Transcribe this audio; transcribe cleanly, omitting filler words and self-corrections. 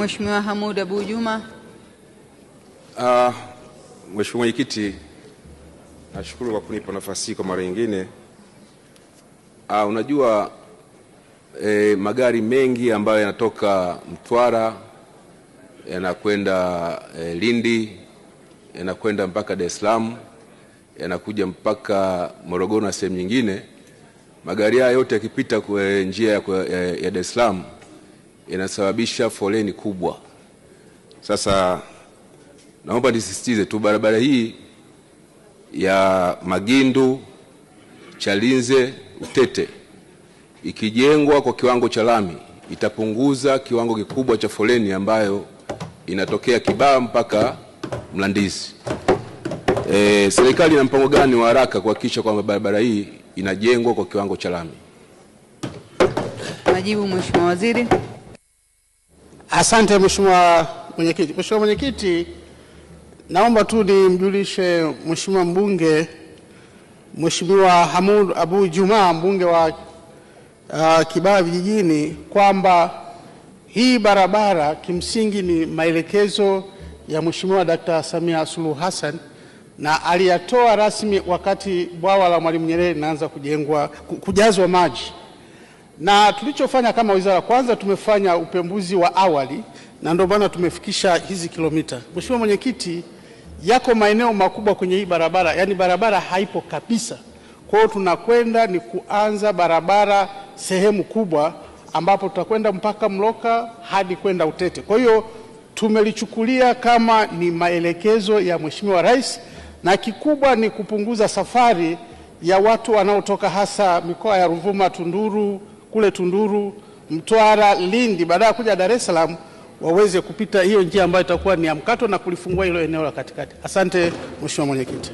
Mheshimiwa Hamoud Abu Juma. Mheshimiwa Mwenyekiti, nashukuru kwa kunipa nafasi kwa mara nyingine. Unajua magari mengi ambayo yanatoka Mtwara yanakwenda Lindi, yanakwenda mpaka Dar es Salaam, yanakuja mpaka Morogoro na sehemu nyingine. Magari haya yote yakipita kwa njia ya Dar es Salaam yanasababisha foleni kubwa. Sasa naomba nisisitize tu, barabara hii ya Magindu, Chalinze, Utete ikijengwa kwa kiwango cha lami itapunguza kiwango kikubwa cha foleni ambayo inatokea Kibaha mpaka Mlandizi. Serikali ina mpango gani wa haraka kuhakikisha kwamba barabara hii inajengwa kwa kiwango cha lami? Majibu Mheshimiwa Waziri. Asante Mheshimiwa Mwenyekiti. Mheshimiwa Mwenyekiti, naomba tu nimjulishe Mheshimiwa mbunge, Mheshimiwa Hamoud Abu Juma, mbunge wa Kibaha Vijijini, kwamba hii barabara kimsingi ni maelekezo ya Mheshimiwa Dr. Samia Suluhu Hassan na aliyatoa rasmi wakati bwawa la Mwalimu Nyerere linaanza kujazwa maji. Na tulichofanya kama wizara, kwanza tumefanya upembuzi wa awali na ndio maana tumefikisha hizi kilomita. Mheshimiwa Mwenyekiti, yako maeneo makubwa kwenye hii barabara, yani barabara haipo kabisa. Kwa hiyo tunakwenda ni kuanza barabara sehemu kubwa ambapo tutakwenda mpaka Mloka hadi kwenda Utete. Kwa hiyo tumelichukulia kama ni maelekezo ya Mheshimiwa Rais, na kikubwa ni kupunguza safari ya watu wanaotoka hasa mikoa ya Ruvuma, Tunduru, Mtwara, Lindi, baada ya kuja Dar es Salaam waweze kupita hiyo njia ambayo itakuwa ni ya mkato na kulifungua hilo eneo la katikati. Asante Mheshimiwa Mwenyekiti.